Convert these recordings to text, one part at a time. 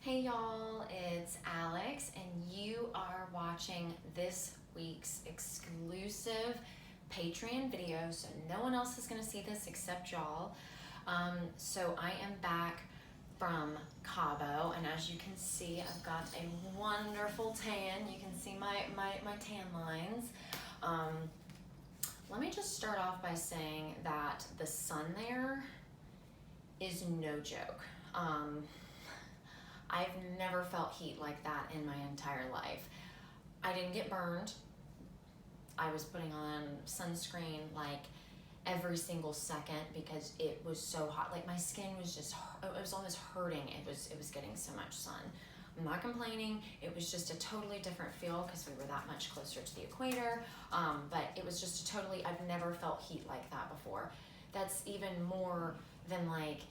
Hey y'all, it's Alex, and you are watching this week's exclusive Patreon video, so no one else is going to see this except y'all. So I am back from Cabo, and as you can see, I've got a wonderful tan. You can see my tan lines. Let me just start off by saying that the sun there is no joke. I've never felt heat like that in my entire life. I didn't get burned. I was putting on sunscreen like every single second because it was so hot. Like my skin was just, it was almost hurting. It was getting so much sun. I'm not complaining. It was just a totally different feel because we were that much closer to the equator. But it was just I've never felt heat like that before. That's even more than like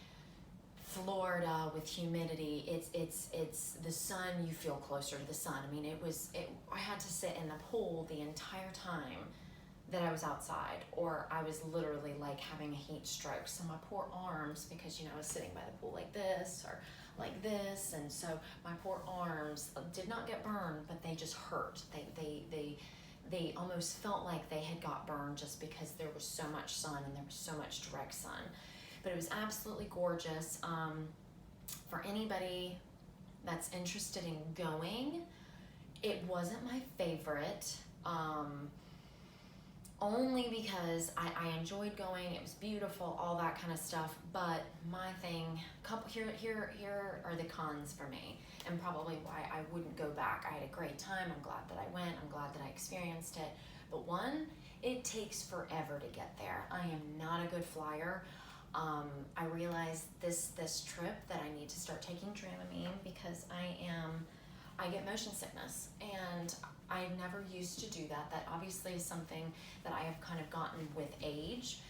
Florida with humidity. It's the sun. You feel closer to the sun. I mean, I had to sit in the pool the entire time that I was outside, or I was literally like having a heat stroke. So my poor arms, because I was sitting by the pool like this or like this, and so my poor arms did not get burned, but they just hurt. They almost felt like they had got burned just because there was so much sun and there was so much direct sun. But it was absolutely gorgeous. For anybody that's interested in going, it wasn't my favorite, only because I enjoyed going. It was beautiful, all that kind of stuff. But my thing, here are the cons for me, and probably why I wouldn't go back. I had a great time. I'm glad that I went. I'm glad that I experienced it. But one, it takes forever to get there. I am not a good flyer. I realized this trip that I need to start taking Dramamine because I get motion sickness, and I never used to do that. That obviously is something that I have kind of gotten with age,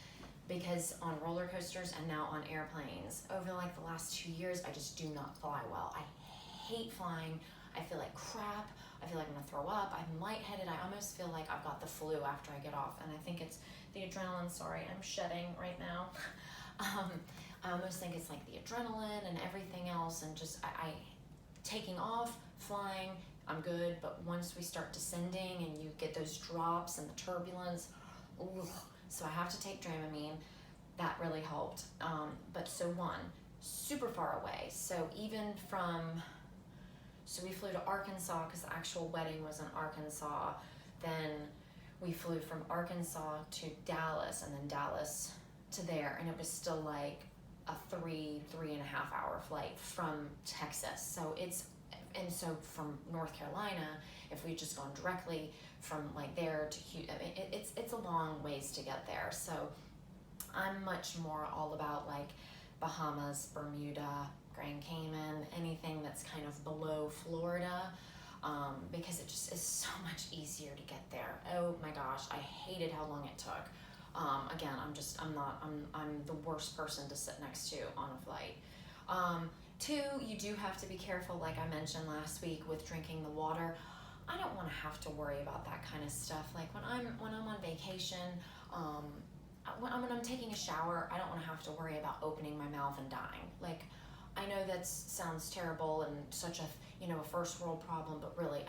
because on roller coasters and now on airplanes over like the last 2 years, I just do not fly well. I hate flying. I feel like crap. I feel like I'm gonna throw up. I'm lightheaded. I almost feel like I've got the flu after I get off, and I think it's the adrenaline. Sorry, I'm shedding right now. I almost think it's like the adrenaline and everything else, and just I taking off, flying, I'm good, but once we start descending and you get those drops and the turbulence, ugh, so I have to take Dramamine. That really helped. But so one, super far away. So we flew to Arkansas because the actual wedding was in Arkansas. Then we flew from Arkansas to Dallas, and then Dallas to there, and it was still like a 3.5 hour flight from Texas. So from North Carolina, if we'd just gone directly from like there to Houston, I mean, it's a long ways to get there. So I'm much more all about like Bahamas, Bermuda, Grand Cayman, anything that's kind of below Florida, because it just is so much easier to get there. Oh my gosh, I hated how long it took. Again, I'm the worst person to sit next to on a flight. Two, you do have to be careful, like I mentioned last week, with drinking the water. I don't want to have to worry about that kind of stuff. Like when I'm on vacation, when I'm taking a shower, I don't want to have to worry about opening my mouth and dying. Like, I know that sounds terrible and such a a first world problem, but really,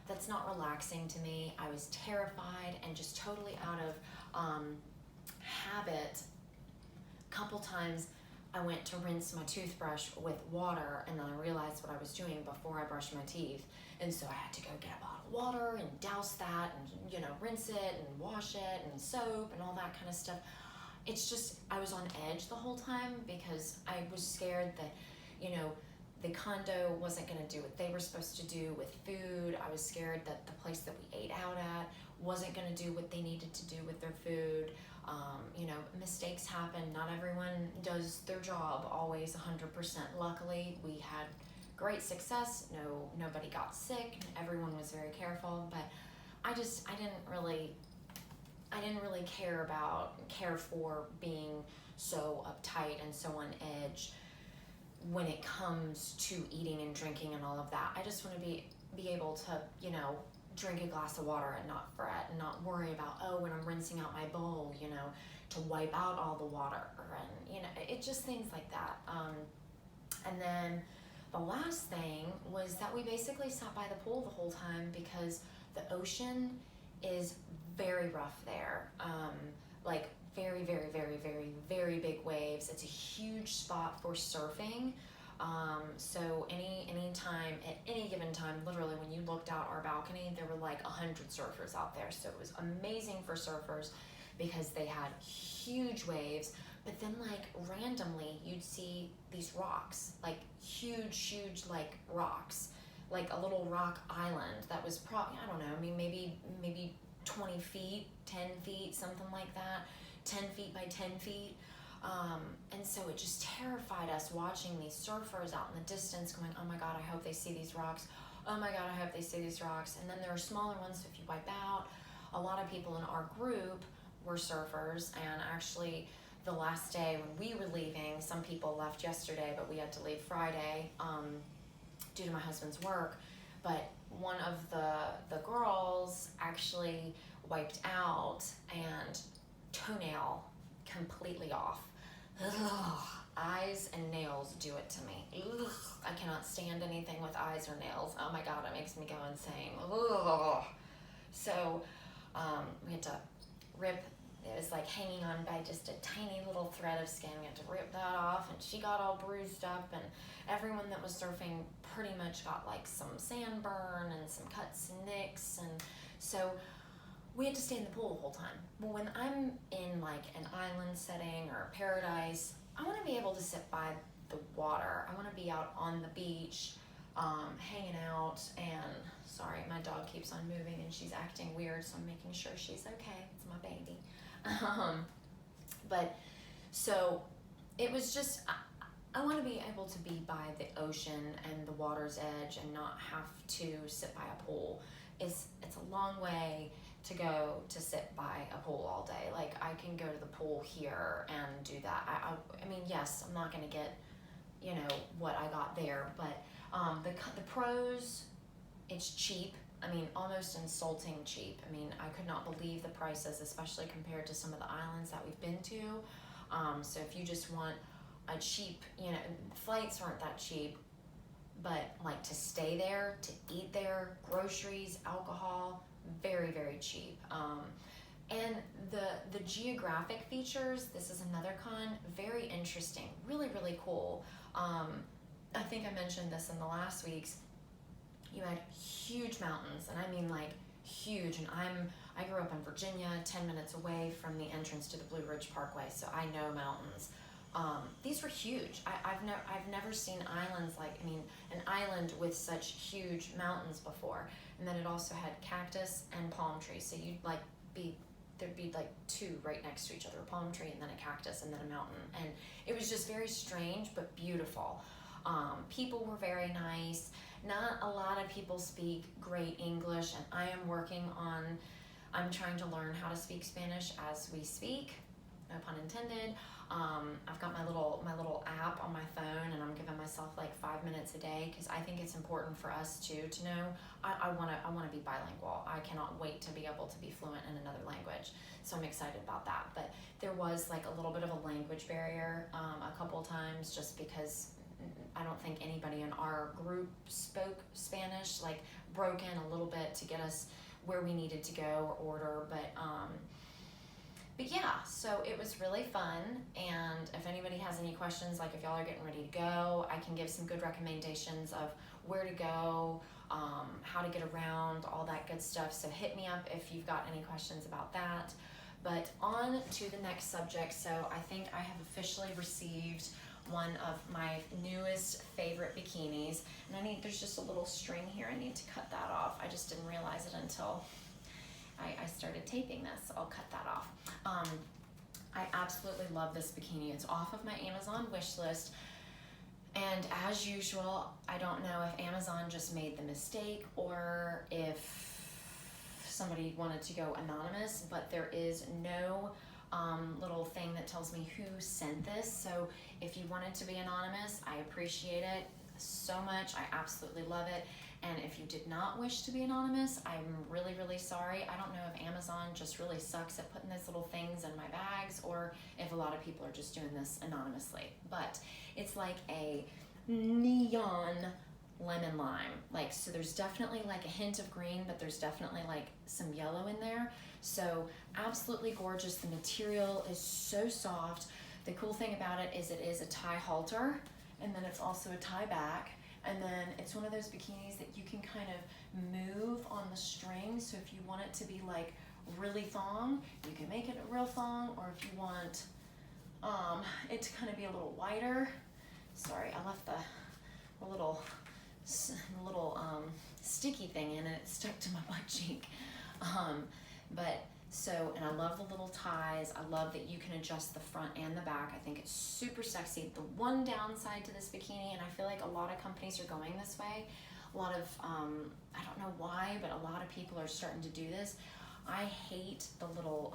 that's not relaxing to me. I was terrified and just totally out of habit. A couple times I went to rinse my toothbrush with water, and then I realized what I was doing before I brushed my teeth, and so I had to go get a bottle of water and douse that, and rinse it and wash it and soap and all that kind of stuff. It's just, I was on edge the whole time because I was scared that the condo wasn't going to do what they were supposed to do with food. I was scared that the place that we ate out at wasn't going to do what they needed to do with their food. Mistakes happen. Not everyone does their job always 100%. Luckily, we had great success. Nobody got sick. Everyone was very careful. But I didn't really care for being so uptight and so on edge when it comes to eating and drinking and all of that. I just want to be able to, drink a glass of water and not fret and not worry about, when I'm rinsing out my bowl, to wipe out all the water, and, it just things like that. And then the last thing was that we basically sat by the pool the whole time because the ocean is very rough there. Like very, very, very, very, very big waves. It's a huge spot for surfing. So any time, at any given time, literally when you looked out our balcony, there were like 100 surfers out there. So it was amazing for surfers because they had huge waves. But then like randomly you'd see these rocks, like huge like rocks, like a little rock island that was probably, I don't know, I mean maybe 20 feet, 10 feet, something like that, 10 feet by 10 feet. And so it just terrified us watching these surfers out in the distance going, oh my God, I hope they see these rocks. Oh my God, I hope they see these rocks. And then there are smaller ones, so if you wipe out, a lot of people in our group were surfers, and actually the last day when we were leaving, some people left yesterday, but we had to leave Friday due to my husband's work. But one of the girls actually wiped out and toenail completely off. Ugh. Eyes and nails do it to me. Ugh. I cannot stand anything with eyes or nails. Oh my God, it makes me go insane. Ugh. So we had to rip. It was like hanging on by just a tiny little thread of skin. We had to rip that off, and she got all bruised up, and everyone that was surfing pretty much got like some sandburn and some cuts and nicks, and so we had to stay in the pool the whole time. Well, when I'm in like an island setting or paradise, I want to be able to sit by the water. I want to be out on the beach, hanging out, and sorry, my dog keeps on moving and she's acting weird, so I'm making sure she's okay. It's my baby. But so it was just, I want to be able to be by the ocean and the water's edge and not have to sit by a pool. It's a long way to go to sit by a pool all day. Like I can go to the pool here and do that. I mean, yes, I'm not going to get, you know, what I got there, but the pros, it's cheap. I mean, almost insulting cheap. I mean, I could not believe the prices, especially compared to some of the islands that we've been to. So if you just want a cheap, you know, flights aren't that cheap, but like to stay there, to eat there, groceries, alcohol, very, very cheap. And the geographic features, this is another con, very interesting, really, really cool. I think I mentioned this in the last week's. You had huge mountains, and I mean like huge, and I grew up in Virginia, 10 minutes away from the entrance to the Blue Ridge Parkway, so I know mountains. These were huge. I've never seen islands like, I mean, an island with such huge mountains before. And then it also had cactus and palm trees, so you'd like there'd be like two right next to each other, a palm tree and then a cactus and then a mountain. And it was just very strange, but beautiful. People were very nice. Not a lot of people speak great English, and I'm trying to learn how to speak Spanish as we speak, no pun intended. I've got my little app on my phone, and I'm giving myself like 5 minutes a day because I think it's important for us too to know. I want to be bilingual. I cannot wait to be able to be fluent in another language, so I'm excited about that. But there was like a little bit of a language barrier a couple times, just because I don't think anybody in our group spoke Spanish, like broke in a little bit to get us where we needed to go or order, but yeah, so it was really fun. And if anybody has any questions, like if y'all are getting ready to go, I can give some good recommendations of where to go, how to get around, all that good stuff. So hit me up if you've got any questions about that. But on to the next subject. So I think I have officially received one of my newest favorite bikinis, and there's just a little string here. I need to cut that off. I just didn't realize it until I started taping this. I'll cut that off. I absolutely love this bikini. It's off of my Amazon wish list, and as usual, I don't know if Amazon just made the mistake or if somebody wanted to go anonymous, but there is no little thing that tells me who sent this. So if you wanted to be anonymous, I appreciate it so much. I absolutely love it. And if you did not wish to be anonymous, I'm really, really sorry. I don't know if Amazon just really sucks at putting these little things in my bags, or if a lot of people are just doing this anonymously. But it's like a neon lemon lime. Like, so there's definitely like a hint of green, but there's definitely like some yellow in there. So absolutely gorgeous. The material is so soft. The cool thing about it is a tie halter, and then it's also a tie back. And then it's one of those bikinis that you can kind of move on the string. So if you want it to be like really thong, you can make it a real thong, or if you want it to kind of be a little wider. Sorry, I left the little sticky thing in, and it stuck to my butt cheek. But so, and I love the little ties. I love that you can adjust the front and the back. I think it's super sexy. The one downside to this bikini, and I feel like a lot of companies are going this way, a lot of, I don't know why, but a lot of people are starting to do this. I hate the little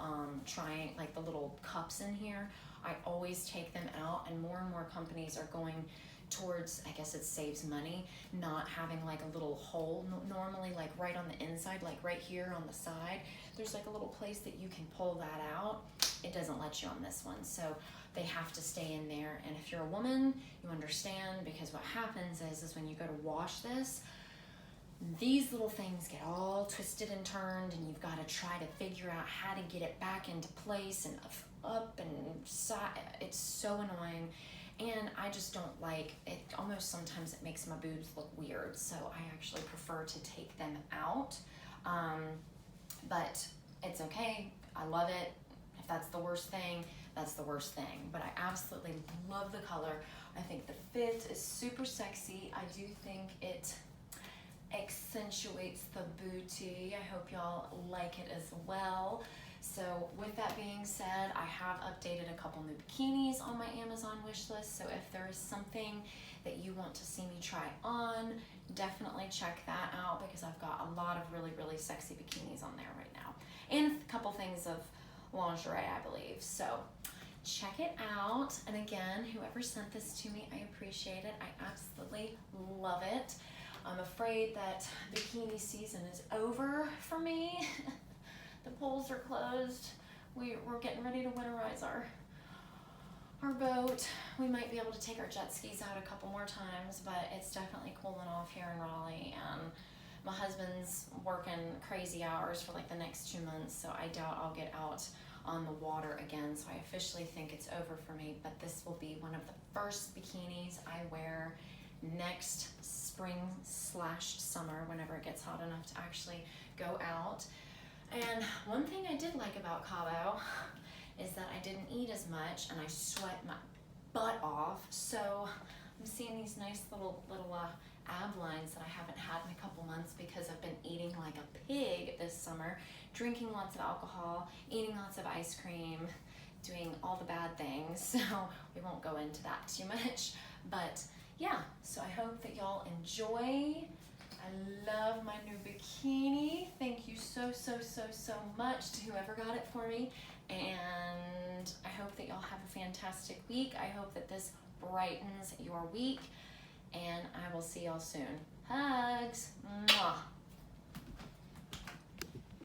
like the little cups in here. I always take them out, and more companies are going towards, I guess it saves money, not having like a little hole. Normally, like right on the inside, like right here on the side, there's like a little place that you can pull that out. It doesn't let you on this one, so they have to stay in there. And if you're a woman, you understand, because what happens is when you go to wash this, these little things get all twisted and turned, and you've got to try to figure out how to get it back into place and up and side. It's so annoying, and I just don't like it. Almost sometimes it makes my boobs look weird, so I actually prefer to take them out. But it's okay. I love it. If that's the worst thing, that's the worst thing. But I absolutely love the color. I think the fit is super sexy. I do think it accentuates the booty. I hope y'all like it as well. So with that being said, I have updated a couple new bikinis on my Amazon wish list. So if there is something that you want to see me try on, definitely check that out, because I've got a lot of really sexy bikinis on there right now. And a couple things of lingerie, I believe. So check it out. And again, whoever sent this to me, I appreciate it. I absolutely love it. I'm afraid that bikini season is over for me. The pools are closed. We're getting ready to winterize our boat. We might be able to take our jet skis out a couple more times, but it's definitely cooling off here in Raleigh. And my husband's working crazy hours for like the next 2 months, so I doubt I'll get out on the water again. So I officially think it's over for me, but this will be one of the first bikinis I wear next spring/summer, whenever it gets hot enough to actually go out. And one thing I did like about Cabo is that I didn't eat as much, and I sweat my butt off. So I'm seeing these nice little ab lines that I haven't had in a couple months, because I've been eating like a pig this summer, drinking lots of alcohol, eating lots of ice cream, doing all the bad things. So we won't go into that too much, but yeah, so I hope that y'all enjoy. I love my new bikini. Thank you so much to whoever got it for me. And I hope that y'all have a fantastic week. I hope that this brightens your week. And I will see y'all soon. Hugs. Mwah.